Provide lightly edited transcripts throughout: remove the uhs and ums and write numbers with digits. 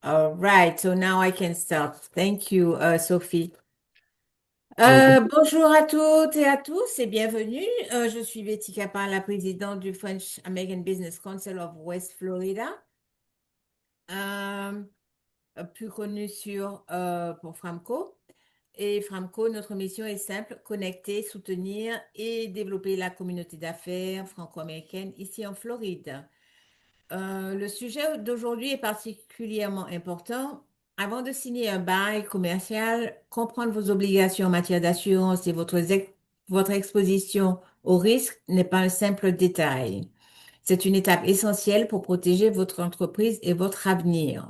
All right, so now I can start. Thank you, Sophie. Welcome. Bonjour à toutes et à tous et bienvenue. Je suis Betty Capin, la présidente du French American Business Council of West Florida, euh, plus connu pour Framco. Et Framco, notre mission est simple, connecter, soutenir et développer la communauté d'affaires franco-américaine ici en Floride. Le sujet d'aujourd'hui est particulièrement important. Avant de signer un bail commercial, comprendre vos obligations en matière d'assurance et votre exposition au risque n'est pas un simple détail. C'est une étape essentielle pour protéger votre entreprise et votre avenir.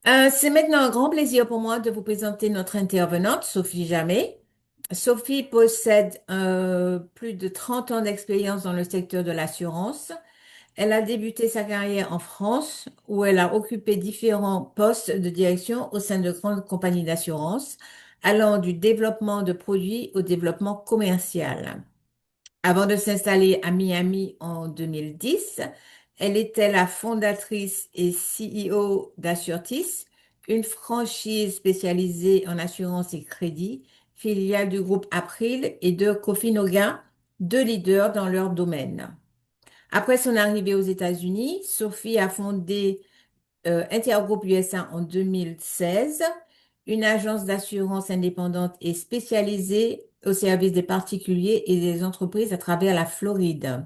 C'est maintenant un grand plaisir pour moi de vous présenter notre intervenante, Sophie Jamais. Sophie possède plus de 30 ans d'expérience dans le secteur de l'assurance. Elle a débuté sa carrière en France, où elle a occupé différents postes de direction au sein de grandes compagnies d'assurance, allant du développement de produits au développement commercial. Avant de s'installer à Miami en 2010, elle était la fondatrice et CEO d'Assurtis, une franchise spécialisée en assurance et crédit, filiale du groupe April et de Cofinoga, deux leaders dans leur domaine. Après son arrivée aux États-Unis, Sophie a fondé Intergroup USA en 2016, une agence d'assurance indépendante et spécialisée au service des particuliers et des entreprises à travers la Floride.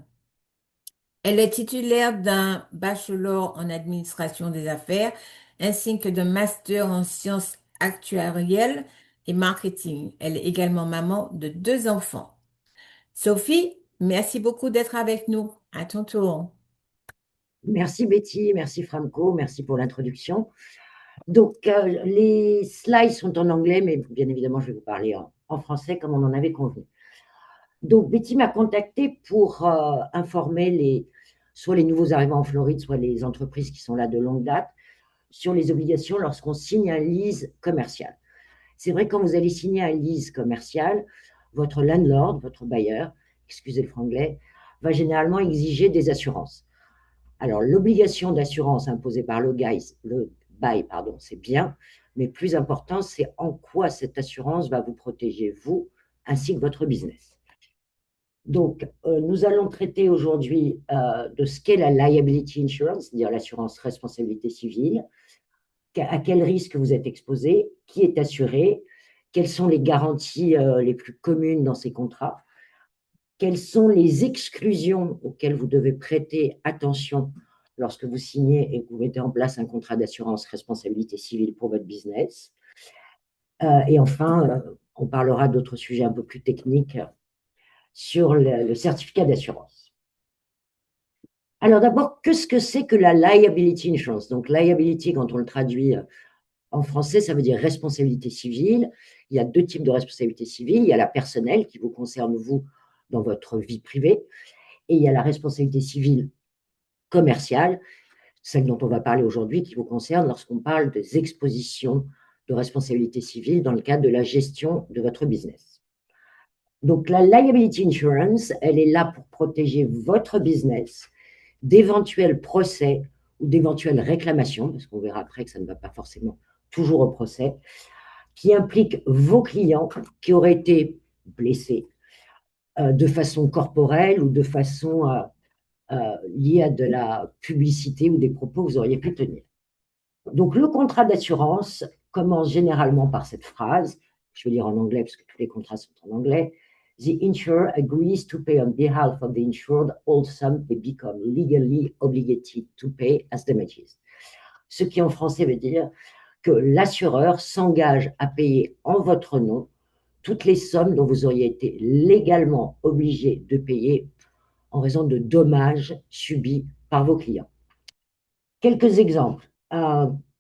Elle est titulaire d'un bachelor en administration des affaires ainsi que d'un master en sciences actuarielles et marketing. Elle est également maman de deux enfants. Sophie, merci beaucoup d'être avec nous. À ton tour. Merci Betty, merci Franco, merci pour l'introduction. Donc, les slides sont en anglais, mais bien évidemment, je vais vous parler en français comme on en avait convenu. Donc, Betty m'a contacté pour informer soit les nouveaux arrivants en Floride, soit les entreprises qui sont là de longue date, sur les obligations lorsqu'on signe un lease commercial. C'est vrai, quand vous allez signer un lease commercial, votre landlord, votre bailleur, excusez le franglais, va généralement exiger des assurances. Alors, l'obligation d'assurance imposée par le bail, c'est bien, mais plus important, c'est en quoi cette assurance va vous protéger, vous, ainsi que votre business. Donc, nous allons traiter aujourd'hui de ce qu'est la liability insurance, c'est-à-dire l'assurance responsabilité civile, à quel risque vous êtes exposé, qui est assuré, quelles sont les garanties les plus communes dans ces contrats, quelles sont les exclusions auxquelles vous devez prêter attention lorsque vous signez et que vous mettez en place un contrat d'assurance responsabilité civile pour votre business. Et enfin, on parlera d'autres sujets un peu plus techniques sur le certificat d'assurance. Alors d'abord, qu'est-ce que c'est que la liability insurance? Donc liability, quand on le traduit en français, ça veut dire responsabilité civile. Il y a deux types de responsabilité civile. Il y a la personnelle qui vous concerne, vous, dans votre vie privée. Et il y a la responsabilité civile commerciale, celle dont on va parler aujourd'hui, qui vous concerne lorsqu'on parle des expositions de responsabilité civile dans le cadre de la gestion de votre business. Donc la liability insurance, elle est là pour protéger votre business d'éventuels procès ou d'éventuelles réclamations, parce qu'on verra après que ça ne va pas forcément toujours au procès, qui impliquent vos clients qui auraient été blessés de façon corporelle ou de façon liée à de la publicité ou des propos que vous auriez pu tenir. Donc, le contrat d'assurance commence généralement par cette phrase. Je vais lire en anglais parce que tous les contrats sont en anglais. The insurer agrees to pay on behalf of the insured all sum they become legally obligated to pay as damages. Ce qui en français veut dire que l'assureur s'engage à payer en votre nom toutes les sommes dont vous auriez été légalement obligé de payer en raison de dommages subis par vos clients. Quelques exemples.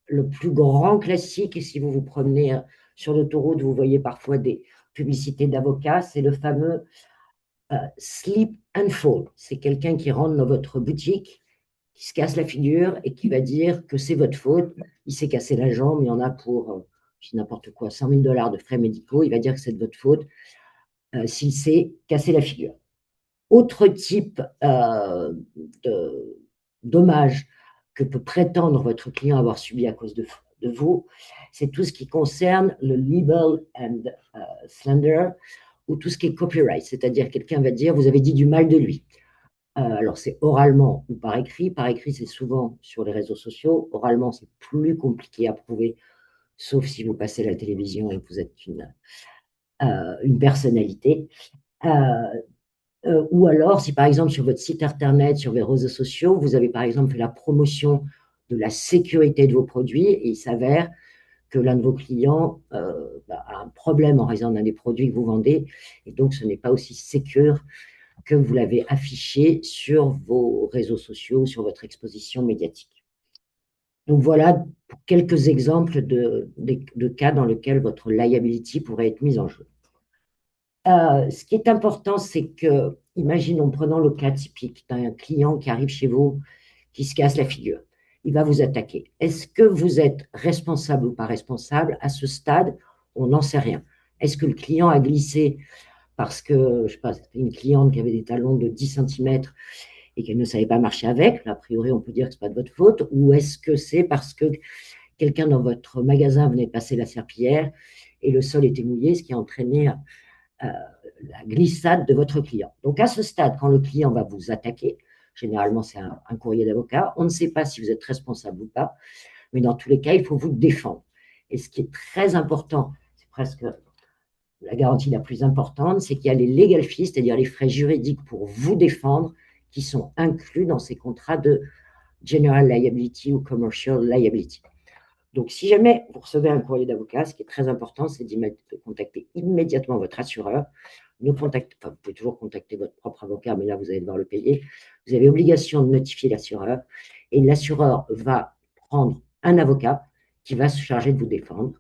Le plus grand classique, et si vous vous promenez sur l'autoroute, vous voyez parfois des publicités d'avocats, c'est le fameux slip and fall. C'est quelqu'un qui rentre dans votre boutique, qui se casse la figure et qui va dire que c'est votre faute. Il s'est cassé la jambe, il y en a pour, n'importe quoi, 100 000 $ de frais médicaux. Il va dire que c'est de votre faute s'il s'est cassé la figure. Autre type dommages que peut prétendre votre client avoir subi à cause de vous, c'est tout ce qui concerne le libel and slander ou tout ce qui est copyright, c'est-à-dire quelqu'un va dire vous avez dit du mal de lui. Alors c'est oralement ou par écrit. Par écrit, c'est souvent sur les réseaux sociaux. Oralement, c'est plus compliqué à prouver, sauf si vous passez à la télévision et que vous êtes une personnalité. Euh, ou alors, si par exemple sur votre site internet, sur vos réseaux sociaux, vous avez par exemple fait la promotion de la sécurité de vos produits et il s'avère que l'un de vos clients a un problème en raison d'un des produits que vous vendez et donc ce n'est pas aussi sécure que vous l'avez affiché sur vos réseaux sociaux, sur votre exposition médiatique. Donc voilà pour quelques exemples de cas dans lesquels votre liability pourrait être mise en jeu. Ce qui est important, c'est que, imaginons, prenons le cas typique d'un client qui arrive chez vous, qui se casse la figure. Il va vous attaquer. Est-ce que vous êtes responsable ou pas responsable? À ce stade, on n'en sait rien. Est-ce que le client a glissé parce que, je sais pas, c'était une cliente qui avait des talons de 10 centimètres et qu'elle ne savait pas marcher avec? A priori, on peut dire que ce n'est pas de votre faute. Ou est-ce que c'est parce que quelqu'un dans votre magasin venait de passer la serpillière et le sol était mouillé, ce qui a entraîné la glissade de votre client. Donc à ce stade, quand le client va vous attaquer, généralement c'est un courrier d'avocat, on ne sait pas si vous êtes responsable ou pas, mais dans tous les cas, il faut vous défendre. Et ce qui est très important, c'est presque la garantie la plus importante, c'est qu'il y a les legal fees, c'est-à-dire les frais juridiques pour vous défendre, qui sont inclus dans ces contrats de general liability ou commercial liability. Donc, si jamais vous recevez un courrier d'avocat, ce qui est très important, c'est de contacter immédiatement votre assureur. Vous pouvez toujours contacter votre propre avocat, mais là, vous allez devoir le payer. Vous avez obligation de notifier l'assureur et l'assureur va prendre un avocat qui va se charger de vous défendre.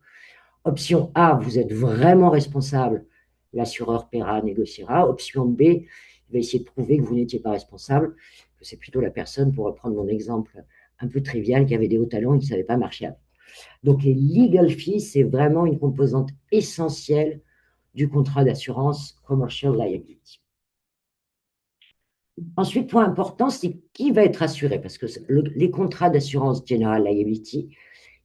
Option A, vous êtes vraiment responsable, l'assureur paiera, négociera. Option B, il va essayer de prouver que vous n'étiez pas responsable, que c'est plutôt la personne, pour reprendre mon exemple un peu trivial, qui avait des hauts talons et qui ne savait pas marcher avec. Donc, les legal fees, c'est vraiment une composante essentielle du contrat d'assurance commercial liability. Ensuite, point important, c'est qui va être assuré, parce que les contrats d'assurance general liability,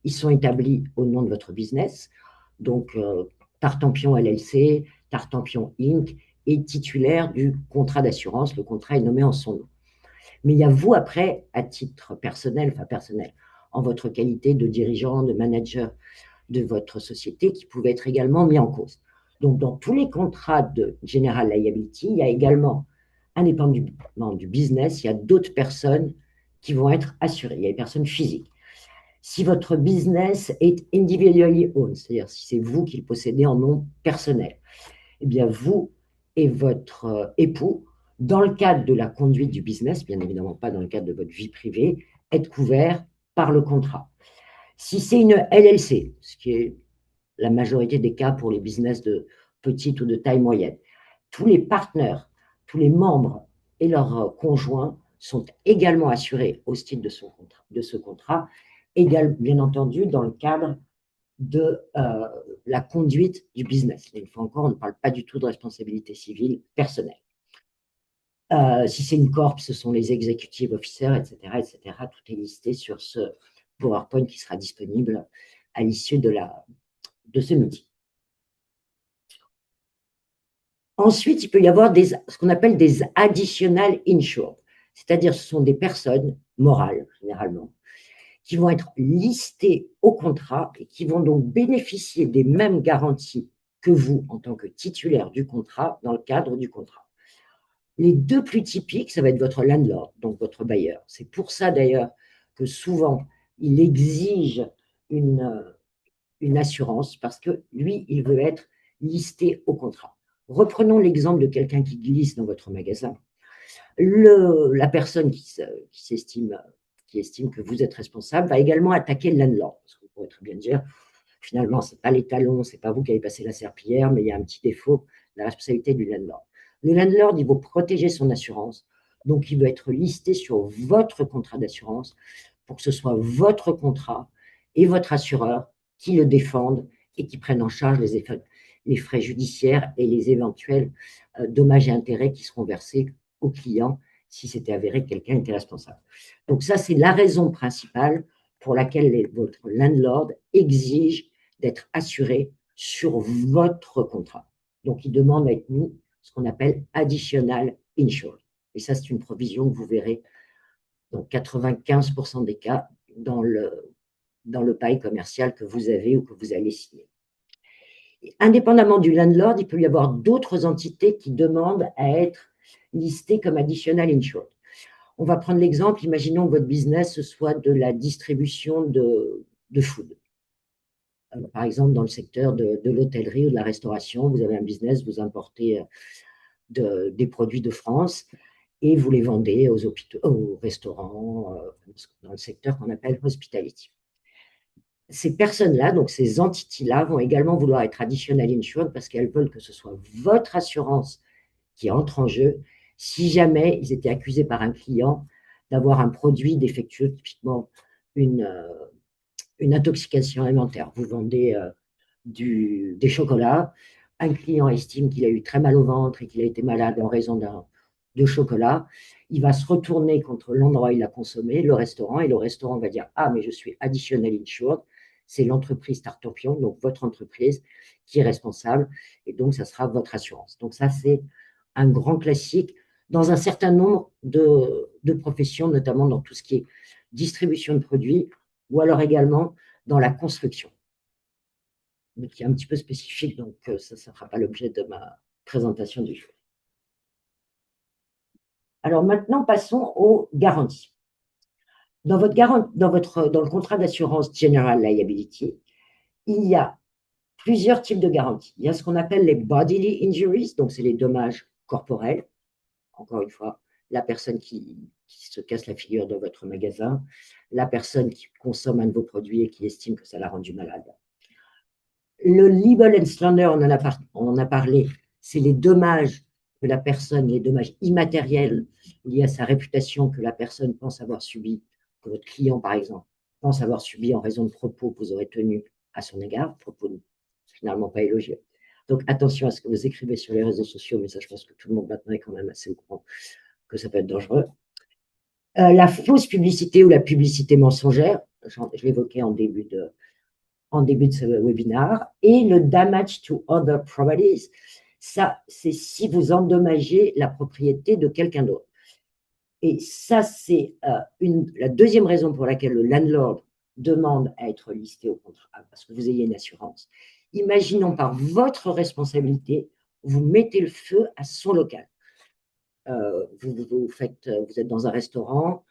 ils sont établis au nom de votre business. Donc, Tartampion LLC, Tartampion Inc. est titulaire du contrat d'assurance. Le contrat est nommé en son nom. Mais il y a vous, après, à titre personnel, en votre qualité de dirigeant, de manager de votre société, qui pouvait être également mis en cause. Donc, dans tous les contrats de General Liability, il y a également, indépendamment du business, il y a d'autres personnes qui vont être assurées. Il y a des personnes physiques. Si votre business est individually owned, c'est-à-dire si c'est vous qui le possédez en nom personnel, eh bien vous et votre époux, dans le cadre de la conduite du business, bien évidemment pas dans le cadre de votre vie privée, êtes couverts par le contrat. Si c'est une LLC, ce qui est la majorité des cas pour les business de petite ou de taille moyenne, tous les partenaires, tous les membres et leurs conjoints sont également assurés au titre de ce contrat, bien entendu dans le cadre de la conduite du business. Une fois encore, on ne parle pas du tout de responsabilité civile personnelle. Si c'est une corp, ce sont les executive officers, etc., etc. Tout est listé sur ce PowerPoint qui sera disponible à l'issue de ce meeting. Ensuite, il peut y avoir ce qu'on appelle des additional insured, c'est-à-dire ce sont des personnes morales, généralement, qui vont être listées au contrat et qui vont donc bénéficier des mêmes garanties que vous en tant que titulaire du contrat dans le cadre du contrat. Les deux plus typiques, ça va être votre landlord, donc votre bailleur. C'est pour ça d'ailleurs que souvent, il exige une assurance parce que lui, il veut être listé au contrat. Reprenons l'exemple de quelqu'un qui glisse dans votre magasin. La personne qui estime que vous êtes responsable va également attaquer le landlord. Parce que vous pourrez très bien dire, finalement, ce n'est pas les talons, ce n'est pas vous qui avez passé la serpillière, mais il y a un petit défaut, la responsabilité du landlord. Le landlord, il veut protéger son assurance, donc il veut être listé sur votre contrat d'assurance pour que ce soit votre contrat et votre assureur qui le défendent et qui prennent en charge les frais judiciaires et les éventuels dommages et intérêts qui seront versés aux clients si c'était avéré que quelqu'un était responsable. Donc ça, c'est la raison principale pour laquelle votre landlord exige d'être assuré sur votre contrat. Donc, il demande à être mis ce qu'on appelle additional insured. Et ça, c'est une provision que vous verrez dans 95% des cas dans le bail commercial que vous avez ou que vous allez signer. Indépendamment du landlord, il peut y avoir d'autres entités qui demandent à être listées comme additional insured. On va prendre l'exemple, imaginons que votre business soit de la distribution de food. Par exemple, dans le secteur de l'hôtellerie ou de la restauration, vous avez un business, vous importez des produits de France et vous les vendez aux hôpitaux, aux restaurants, dans le secteur qu'on appelle hospitality. Ces personnes-là, donc ces entités-là, vont également vouloir être additional insured parce qu'elles veulent que ce soit votre assurance qui entre en jeu si jamais ils étaient accusés par un client d'avoir un produit défectueux, typiquement une intoxication alimentaire. Vous vendez des chocolats, un client estime qu'il a eu très mal au ventre et qu'il a été malade en raison de chocolat, il va se retourner contre l'endroit où il a consommé, le restaurant, et le restaurant va dire: ah, mais je suis additional insured, c'est l'entreprise Tartampion, donc votre entreprise, qui est responsable, et donc ça sera votre assurance. Donc ça, c'est un grand classique dans un certain nombre de professions, notamment dans tout ce qui est distribution de produits, ou alors également dans la construction, mais qui est un petit peu spécifique, donc ça ne fera pas l'objet de ma présentation du jour. Alors maintenant, passons aux garanties. Dans le contrat d'assurance General Liability, il y a plusieurs types de garanties. Il y a ce qu'on appelle les bodily injuries, donc c'est les dommages corporels. Encore une fois, la personne qui se casse la figure dans votre magasin, la personne qui consomme un de vos produits et qui estime que ça l'a rendu malade. Le libel and slander, on en a parlé, c'est les dommages que la personne, les dommages immatériels liés à sa réputation que la personne pense avoir subi, que votre client, par exemple, pense avoir subi en raison de propos que vous aurez tenus à son égard, propos finalement pas élogieux. Donc attention à ce que vous écrivez sur les réseaux sociaux, mais ça, je pense que tout le monde maintenant est quand même assez au courant que ça peut être dangereux. La fausse publicité ou la publicité mensongère, je l'évoquais en début de ce webinaire, et le damage to other properties, ça, c'est si vous endommagez la propriété de quelqu'un d'autre. Et ça, c'est la deuxième raison pour laquelle le landlord demande à être listé au contrat, parce que vous ayez une assurance. Imaginons par votre responsabilité, vous mettez le feu à son local. Vous êtes dans un restaurant,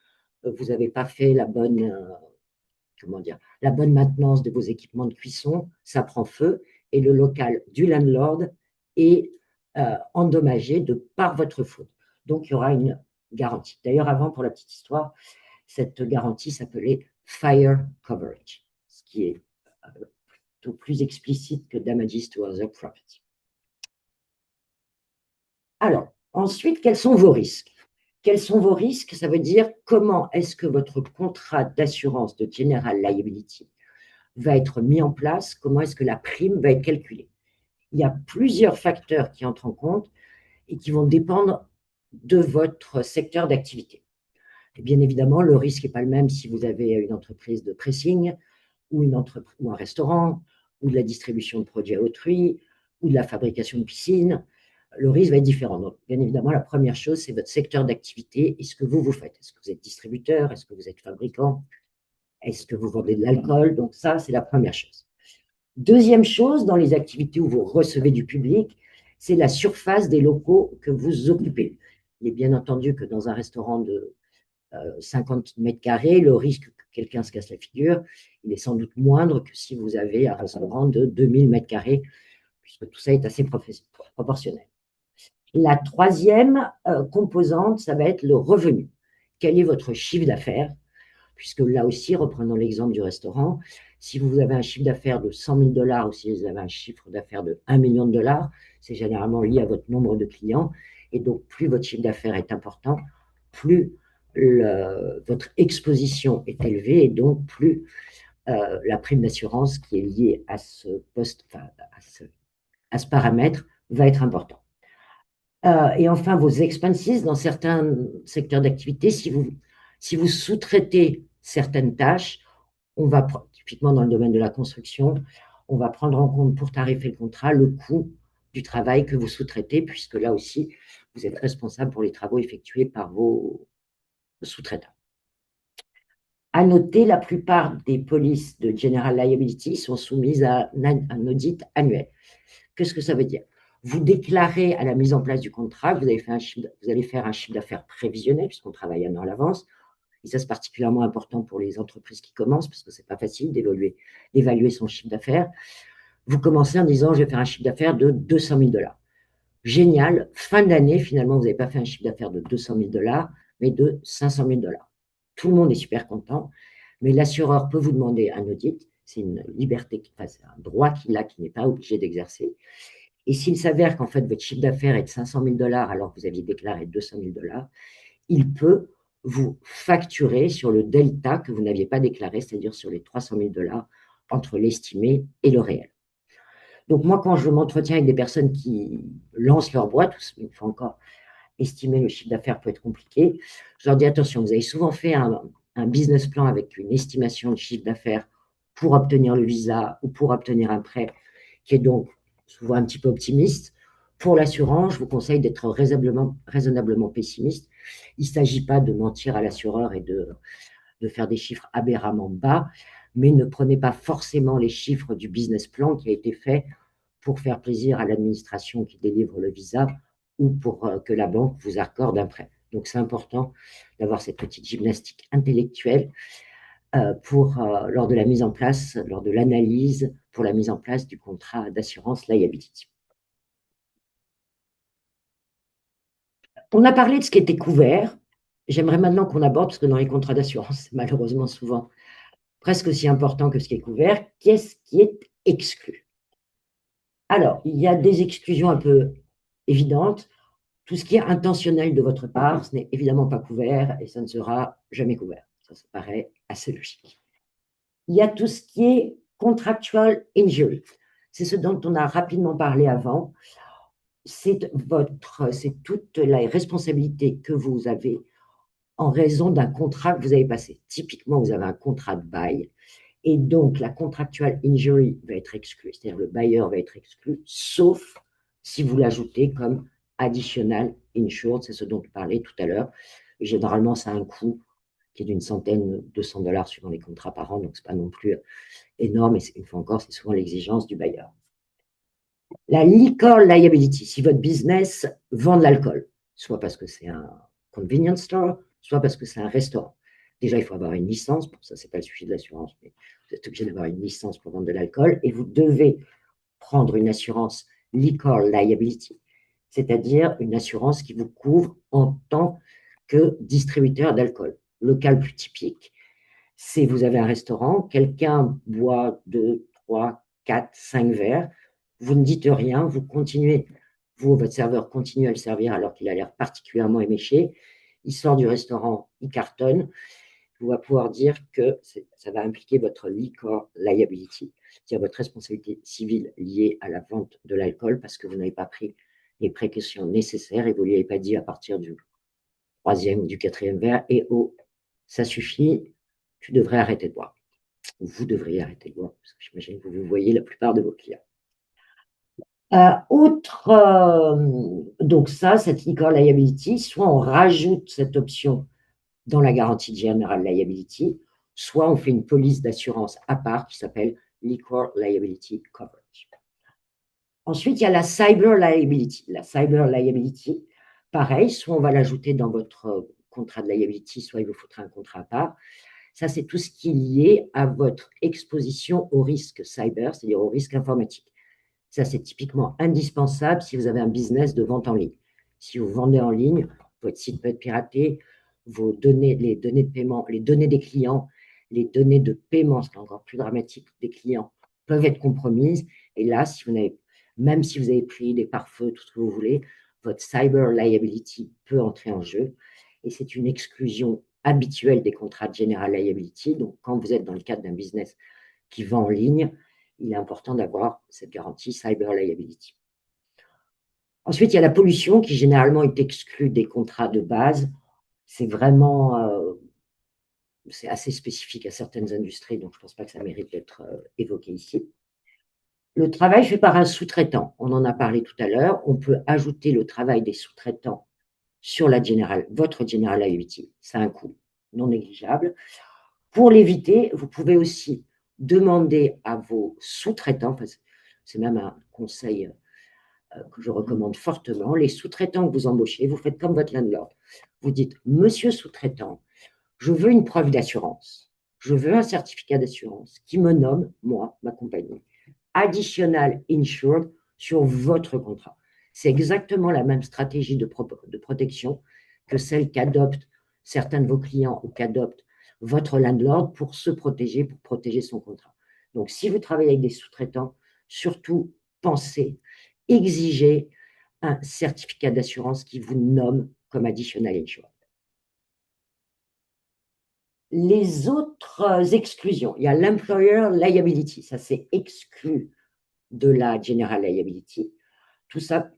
vous n'avez pas fait la bonne maintenance de vos équipements de cuisson, ça prend feu et le local du landlord est endommagé par votre faute. Donc, il y aura une garantie. D'ailleurs, avant, pour la petite histoire, cette garantie s'appelait fire coverage, ce qui est plutôt plus explicite que damages to other property. Alors, ensuite, quels sont vos risques? Quels sont vos risques? Ça veut dire comment est-ce que votre contrat d'assurance de General Liability va être mis en place, comment est-ce que la prime va être calculée. Il y a plusieurs facteurs qui entrent en compte et qui vont dépendre de votre secteur d'activité. Et bien évidemment, le risque n'est pas le même si vous avez une entreprise de pressing ou un restaurant ou de la distribution de produits à autrui ou de la fabrication de piscines. Le risque va être différent. Donc, bien évidemment, la première chose, c'est votre secteur d'activité et ce que vous faites. Est-ce que vous êtes distributeur? Est-ce que vous êtes fabricant? Est-ce que vous vendez de l'alcool? Donc ça, c'est la première chose. Deuxième chose, dans les activités où vous recevez du public, c'est la surface des locaux que vous occupez. Il est bien entendu que dans un restaurant de 50 mètres carrés, le risque que quelqu'un se casse la figure, il est sans doute moindre que si vous avez un restaurant de 2000 mètres carrés, puisque tout ça est assez proportionnel. La troisième composante, ça va être le revenu. Quel est votre chiffre d'affaires? Puisque là aussi, reprenons l'exemple du restaurant, si vous avez un chiffre d'affaires de 100 000 $ ou si vous avez un chiffre d'affaires de 1 million de $, c'est généralement lié à votre nombre de clients. Et donc, plus votre chiffre d'affaires est important, plus votre exposition est élevée et donc plus la prime d'assurance qui est liée à ce paramètre va être importante. Et enfin, vos expenses dans certains secteurs d'activité, si vous sous-traitez certaines tâches, typiquement dans le domaine de la construction, on va prendre en compte pour tarifer le contrat le coût du travail que vous sous-traitez, puisque là aussi, vous êtes responsable pour les travaux effectués par vos sous-traitants. À noter, la plupart des polices de General Liability sont soumises à un audit annuel. Qu'est-ce que ça veut dire? Vous déclarez à la mise en place du contrat que vous allez faire un chiffre d'affaires prévisionnel, puisqu'on travaille un an à l'avance. Et ça, c'est particulièrement important pour les entreprises qui commencent, parce que ce n'est pas facile d'évaluer son chiffre d'affaires. Vous commencez en disant, je vais faire un chiffre d'affaires de 200 000 dollars. Génial, fin d'année, finalement, vous n'avez pas fait un chiffre d'affaires de 200 000 dollars, mais de 500 000 dollars. Tout le monde est super content, mais l'assureur peut vous demander un audit. C'est une liberté, c'est un droit qu'il a, qu'il n'est pas obligé d'exercer. Et s'il s'avère qu'en fait, votre chiffre d'affaires est de 500 000 dollars alors que vous aviez déclaré 200 000 dollars, il peut vous facturer sur le delta que vous n'aviez pas déclaré, c'est-à-dire sur les 300 000 dollars entre l'estimé et le réel. Donc moi, quand je m'entretiens avec des personnes qui lancent leur boîte, une fois encore, estimer le chiffre d'affaires peut être compliqué, je leur dis attention, vous avez souvent fait un business plan avec une estimation de chiffre d'affaires pour obtenir le visa ou pour obtenir un prêt qui est donc souvent un petit peu optimiste. Pour l'assurance, je vous conseille d'être raisonnablement pessimiste. Il ne s'agit pas de mentir à l'assureur et de faire des chiffres aberramment bas, mais ne prenez pas forcément les chiffres du business plan qui a été fait pour faire plaisir à l'administration qui délivre le visa ou pour que la banque vous accorde un prêt. Donc c'est important d'avoir cette petite gymnastique intellectuelle lors de la mise en place, lors de l'analyse pour la mise en place du contrat d'assurance liability. On a parlé de ce qui était couvert. J'aimerais maintenant qu'on aborde, parce que dans les contrats d'assurance, c'est malheureusement souvent presque aussi important que ce qui est couvert, qu'est-ce qui est exclu? Alors, il y a des exclusions un peu évidentes. Tout ce qui est intentionnel de votre part, ce n'est évidemment pas couvert et ça ne sera jamais couvert. Ça paraît assez logique. Il y a tout ce qui est contractual injury. C'est ce dont on a rapidement parlé avant. C'est toute la responsabilité que vous avez en raison d'un contrat que vous avez passé. Typiquement, vous avez un contrat de bail et donc la contractual injury va être exclue, c'est-à-dire le bailleur va être exclu, sauf si vous l'ajoutez comme additional insured, c'est ce dont on parlait tout à l'heure. Généralement, ça a un coût qui est d'une centaine, 200 dollars suivant les contrats par an, donc ce n'est pas non plus énorme, et une fois encore, c'est souvent l'exigence du bailleur. La liquor liability, si votre business vend de l'alcool, soit parce que c'est un convenience store, soit parce que c'est un restaurant. Déjà, il faut avoir une licence, pour ça, ce n'est pas le sujet de l'assurance, mais vous êtes obligé d'avoir une licence pour vendre de l'alcool, et vous devez prendre une assurance liquor liability, c'est-à-dire une assurance qui vous couvre en tant que distributeur d'alcool. Le cas le plus typique, c'est vous avez un restaurant, quelqu'un boit 2, 3, 4, 5 verres, vous ne dites rien, vous continuez, votre serveur continue à le servir alors qu'il a l'air particulièrement éméché, il sort du restaurant, il cartonne, vous va pouvoir dire que ça va impliquer votre liquor liability, c'est-à-dire votre responsabilité civile liée à la vente de l'alcool parce que vous n'avez pas pris les précautions nécessaires et vous ne lui avez pas dit à partir du troisième ou du quatrième verre, et oh, ça suffit, tu devrais arrêter de boire. Vous devriez arrêter de boire, parce que j'imagine que vous voyez la plupart de vos clients. Donc ça, cette liquor liability, soit on rajoute cette option dans la garantie General Liability, soit on fait une police d'assurance à part qui s'appelle Liquor Liability Coverage. Ensuite, il y a la Cyber Liability. La Cyber Liability, pareil, soit on va l'ajouter dans votre contrat de liability, soit il vous faudra un contrat à part. Ça, c'est tout ce qui est lié à votre exposition au risque cyber, c'est-à-dire au risque informatique. Ça, c'est typiquement indispensable si vous avez un business de vente en ligne. Si vous vendez en ligne, votre site peut être piraté, vos données, les données de paiement, les données des clients, les données de paiement, ce qui est encore plus dramatique des clients, peuvent être compromises. Et là, même si vous avez pris des pare-feux, tout ce que vous voulez, votre cyber liability peut entrer en jeu. Et c'est une exclusion habituelle des contrats de general liability. Donc, quand vous êtes dans le cadre d'un business qui vend en ligne, il est important d'avoir cette garantie cyber liability. Ensuite, il y a la pollution qui généralement est exclue des contrats de base. C'est vraiment, c'est assez spécifique à certaines industries, donc je ne pense pas que ça mérite d'être évoqué ici. Le travail fait par un sous-traitant, on en a parlé tout à l'heure. On peut ajouter le travail des sous-traitants sur votre General Liability. Ça a un coût non négligeable. Pour l'éviter, vous pouvez aussi demander à vos sous-traitants, c'est même un conseil que je recommande fortement, les sous-traitants que vous embauchez, vous faites comme votre landlord. Vous dites, monsieur sous-traitant, je veux une preuve d'assurance. Je veux un certificat d'assurance qui me nomme, moi, ma compagnie, additional insured sur votre contrat. C'est exactement la même stratégie de protection que celle qu'adoptent certains de vos clients ou qu'adopte votre landlord pour se protéger, pour protéger son contrat. Donc, si vous travaillez avec des sous-traitants, surtout pensez, exigez un certificat d'assurance qui vous nomme comme additional insured. Les autres exclusions, il y a l'employer liability, ça c'est exclu de la general liability. Tout ça,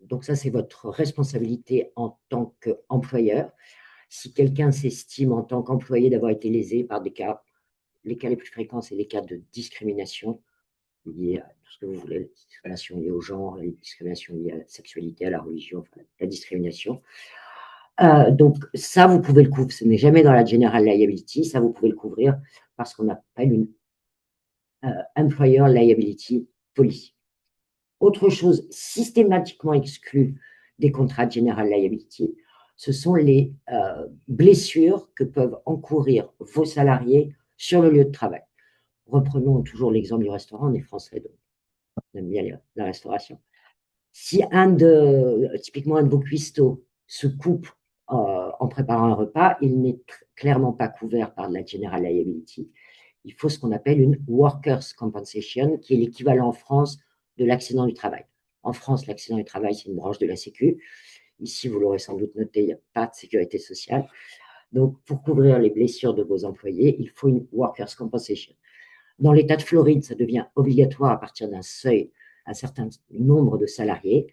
donc ça c'est votre responsabilité en tant qu'employeur. Si quelqu'un s'estime en tant qu'employé d'avoir été lésé par des cas, les cas les plus fréquents, c'est les cas de discrimination liées à tout ce que vous voulez, la discrimination liée au genre, la discrimination liée à la sexualité, à la religion, enfin, la discrimination. Donc ça, vous pouvez le couvrir. Ce n'est jamais dans la general liability. Ça, vous pouvez le couvrir parce qu'on appelle une employer liability policy. Autre chose systématiquement exclue des contrats de general liability, ce sont les blessures que peuvent encourir vos salariés sur le lieu de travail. Reprenons toujours l'exemple du restaurant. On est français, donc on aime bien la restauration. Si typiquement un de vos cuistots se coupe en préparant un repas, il n'est clairement pas couvert par la general liability. Il faut ce qu'on appelle une workers' compensation, qui est l'équivalent en France de l'accident du travail. En France, l'accident du travail, c'est une branche de la Sécu. Ici, vous l'aurez sans doute noté, il n'y a pas de sécurité sociale. Donc, pour couvrir les blessures de vos employés, il faut une workers' compensation. Dans l'État de Floride, ça devient obligatoire à partir d'un seuil, un certain nombre de salariés.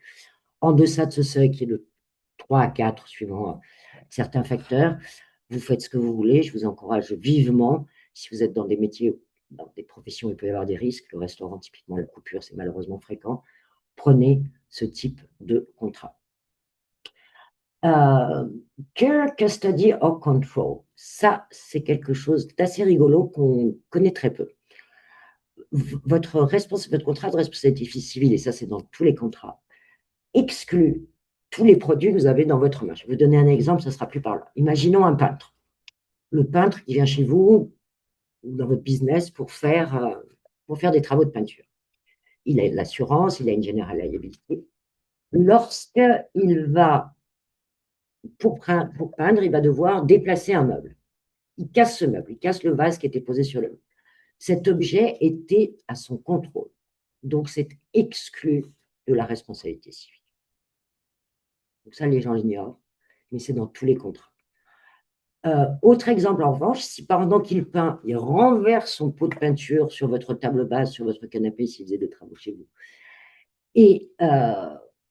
En deçà de ce seuil, qui est de 3 à 4, suivant certains facteurs, vous faites ce que vous voulez. Je vous encourage vivement, si vous êtes dans des métiers, dans des professions où il peut y avoir des risques, le restaurant, typiquement, la coupure, c'est malheureusement fréquent, prenez ce type de contrat. Care, custody or control, ça, c'est quelque chose d'assez rigolo qu'on connaît très peu. Votre contrat de responsabilité civile, et ça, c'est dans tous les contrats, exclut tous les produits que vous avez dans votre main. Je vais vous donner un exemple, ça sera plus parlant. Imaginons un peintre. Le peintre qui vient chez vous ou dans votre business pour faire des travaux de peinture. Il a de l'assurance, il a une general liability. Lorsqu'il va, pour peindre, il va devoir déplacer un meuble. Il casse ce meuble, il casse le vase qui était posé sur le meuble. Cet objet était à son contrôle. Donc, c'est exclu de la responsabilité civile. Donc ça, les gens l'ignorent, mais c'est dans tous les contrats. Autre exemple, en revanche, si pendant qu'il peint, il renverse son pot de peinture sur votre table basse, sur votre canapé, s'il faisait des travaux chez vous, et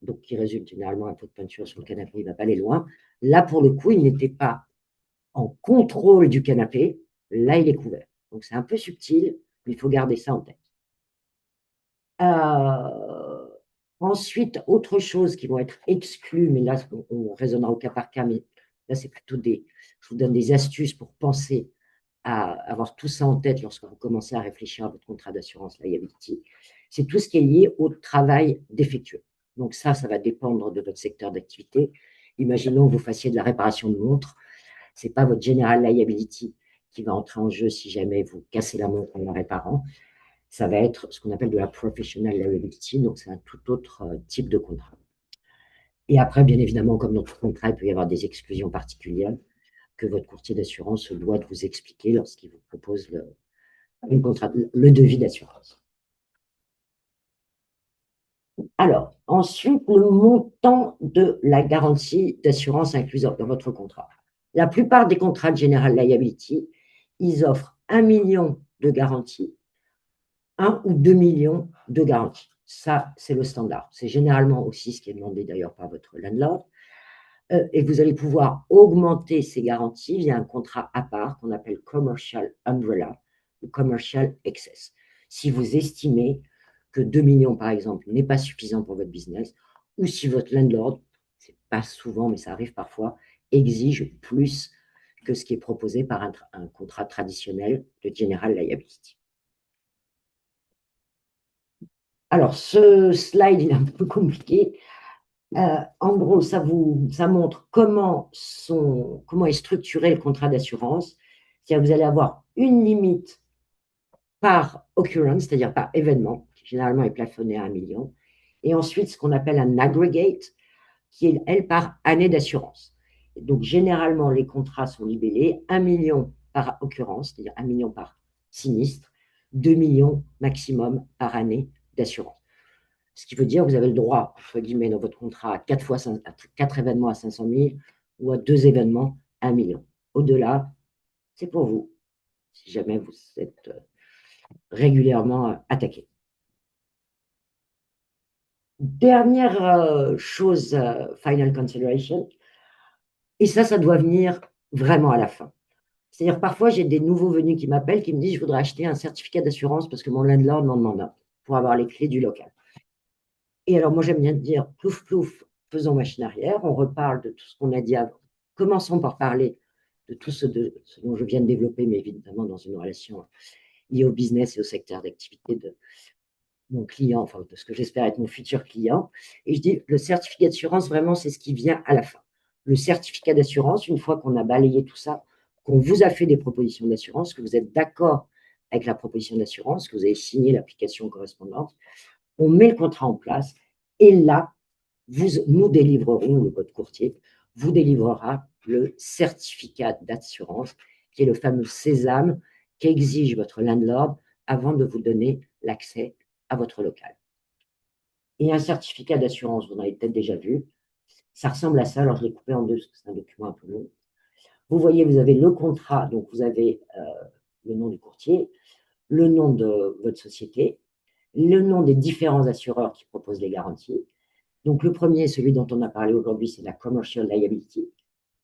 donc qui résulte généralement un pot de peinture sur le canapé, il ne va pas aller loin. Là, pour le coup, il n'était pas en contrôle du canapé, là, il est couvert. Donc, c'est un peu subtil, mais il faut garder ça en tête. Ensuite, autre chose qui vont être exclues, mais là, on raisonnera au cas par cas, mais là, c'est plutôt je vous donne des astuces pour penser à avoir tout ça en tête lorsque vous commencez à réfléchir à votre contrat d'assurance liability. C'est tout ce qui est lié au travail défectueux. Donc ça va dépendre de votre secteur d'activité. Imaginons que vous fassiez de la réparation de montres. Ce n'est pas votre general liability qui va entrer en jeu si jamais vous cassez la montre en la réparant. Ça va être ce qu'on appelle de la professional liability, donc c'est un tout autre type de contrat. Et après, bien évidemment, comme dans tout contrat, il peut y avoir des exclusions particulières que votre courtier d'assurance doit vous expliquer lorsqu'il vous propose le devis d'assurance. Alors, ensuite, le montant de la garantie d'assurance incluse dans votre contrat. La plupart des contrats de General Liability, ils offrent 1 million de garanties, 1 ou 2 millions de garanties. Ça, c'est le standard. C'est généralement aussi ce qui est demandé d'ailleurs par votre landlord. Et vous allez pouvoir augmenter ces garanties via un contrat à part qu'on appelle Commercial Umbrella ou Commercial Excess. Si vous estimez que 2 millions, par exemple, n'est pas suffisant pour votre business, ou si votre landlord, c'est pas souvent, mais ça arrive parfois, exige plus que ce qui est proposé par un contrat traditionnel de General Liability. Alors, ce slide, il est un peu compliqué. En gros, ça montre comment est structuré le contrat d'assurance. C'est-à-dire que vous allez avoir une limite par occurrence, c'est-à-dire par événement, qui généralement est plafonné à 1 million, et ensuite ce qu'on appelle un aggregate, qui est, elle, par année d'assurance. Donc, généralement, les contrats sont libellés 1 million par occurrence, c'est-à-dire 1 million par sinistre, 2 millions maximum par année d'assurance. Ce qui veut dire que vous avez le droit, entre guillemets, dans votre contrat, à 4 événements à 500 000 ou à 2 événements à 1 million. Au-delà, c'est pour vous, si jamais vous êtes régulièrement attaqué. Dernière chose, final consideration, et ça doit venir vraiment à la fin. C'est-à-dire, parfois, j'ai des nouveaux venus qui m'appellent, qui me disent, je voudrais acheter un certificat d'assurance parce que mon landlord m'en demande un pour avoir les clés du local. Et alors, moi, j'aime bien dire, plouf, plouf, faisons machine arrière, on reparle de tout ce qu'on a dit avant. Commençons par parler de tout ce dont je viens de développer, mais évidemment dans une relation liée au business et au secteur d'activité de mon client, enfin de ce que j'espère être mon futur client. Et je dis, le certificat d'assurance, vraiment, c'est ce qui vient à la fin. Le certificat d'assurance, une fois qu'on a balayé tout ça, qu'on vous a fait des propositions d'assurance, que vous êtes d'accord avec la proposition d'assurance, que vous avez signé l'application correspondante, on met le contrat en place et là, nous délivrerons, le code courtier vous délivrera le certificat d'assurance, qui est le fameux sésame qu'exige votre landlord avant de vous donner l'accès à votre local. Et un certificat d'assurance, vous en avez peut-être déjà vu, ça ressemble à ça. Alors, je l'ai coupé en deux parce que c'est un document un peu long. Vous voyez, vous avez le contrat, donc vous avez le nom du courtier, le nom de votre société, le nom des différents assureurs qui proposent les garanties. Donc, le premier, celui dont on a parlé aujourd'hui, c'est la Commercial Liability.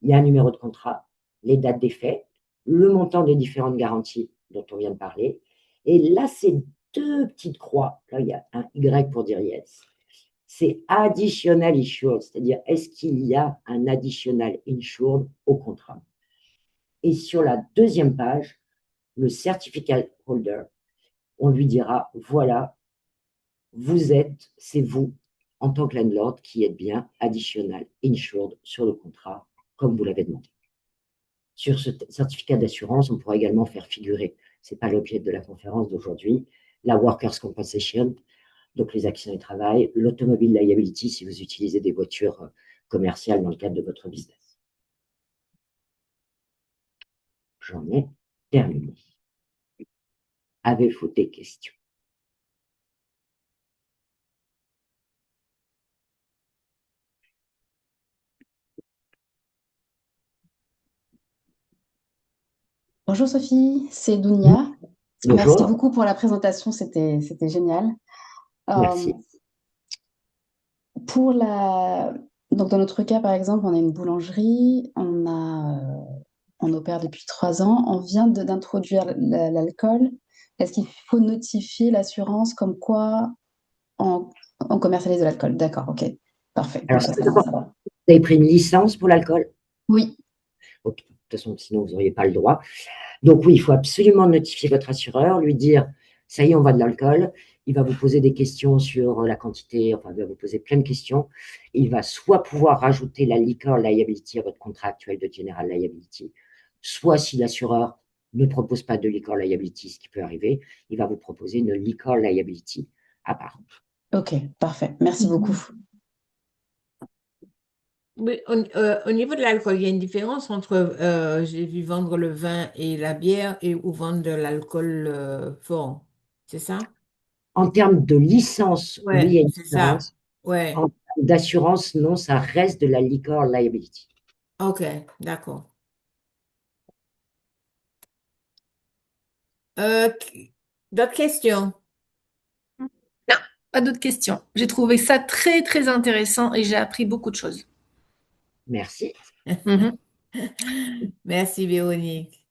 Il y a un numéro de contrat, les dates des faits, le montant des différentes garanties dont on vient de parler. Et là, c'est deux petites croix. Là, il y a un Y pour dire yes. C'est additional insured, c'est-à-dire est-ce qu'il y a un additional insured au contrat. Et sur la deuxième page, le certificate holder, on lui dira, voilà, c'est vous, en tant que landlord, qui êtes bien additional insured sur le contrat, comme vous l'avez demandé. Sur ce certificat d'assurance, on pourra également faire figurer, ce n'est pas l'objet de la conférence d'aujourd'hui, la Workers' Compensation, donc les accidents du travail, l'automobile liability si vous utilisez des voitures commerciales dans le cadre de votre business. J'en ai terminé. Avez-vous des questions? Bonjour Sophie, c'est Dounia. Merci Bonjour, beaucoup pour la présentation, c'était génial. Euh, merci. pour la... Donc dans notre cas, par exemple, on a une boulangerie, on opère depuis 3 ans, on vient d'introduire l'alcool. Est-ce qu'il faut notifier l'assurance comme quoi on commercialise de l'alcool? D'accord, ok, parfait. Alors, Donc ça, c'est c'est très bon à important. savoir. Vous avez pris une licence pour l'alcool? Oui, Ok. De toute façon, sinon, vous n'auriez pas le droit. Donc oui, il faut absolument notifier votre assureur, lui dire, ça y est, on va de l'alcool. Il va vous poser des questions sur la quantité, enfin, il va vous poser plein de questions. Il va soit pouvoir rajouter la liquor liability à votre contrat actuel de general liability, soit si l'assureur ne propose pas de liquor liability, ce qui peut arriver, il va vous proposer une liquor liability à part. ok, parfait. Merci beaucoup. Oui, au niveau de l'alcool, il y a une différence entre, j'ai vu vendre le vin et la bière et ou vendre de l'alcool fort. C'est ça? En termes de licence, oui, il y Ouais, a une c'est ça. différence. Ouais. En termes d'assurance, non, ça reste de la liquor liability. Ok, d'accord. Euh, d'autres questions? Pas d'autres questions. J'ai trouvé ça très, très intéressant et j'ai appris beaucoup de choses. Merci. Mhm. Merci, Véronique.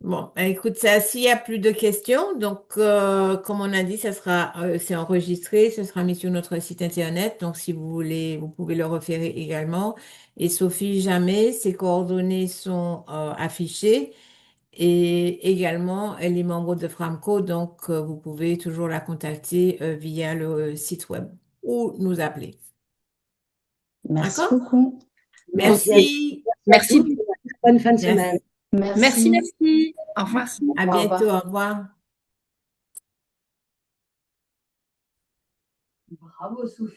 Bon, ben, écoute, s'il n'y a plus de questions, donc comme on a dit, c'est enregistré, ce sera mis sur notre site internet. Donc, si vous voulez, vous pouvez le référer également. Et Sophie Jamais, ses coordonnées sont affichées. Et également, elle est membre de Framco, donc vous pouvez toujours la contacter via le site web ou nous appeler. Merci D'accord? beaucoup. Merci à, Merci. merci à Merci. toutes. Bonne fin de Merci. semaine. Merci, Merci. merci. Au revoir. À Au bientôt. revoir. Au revoir. Bravo, Sophie.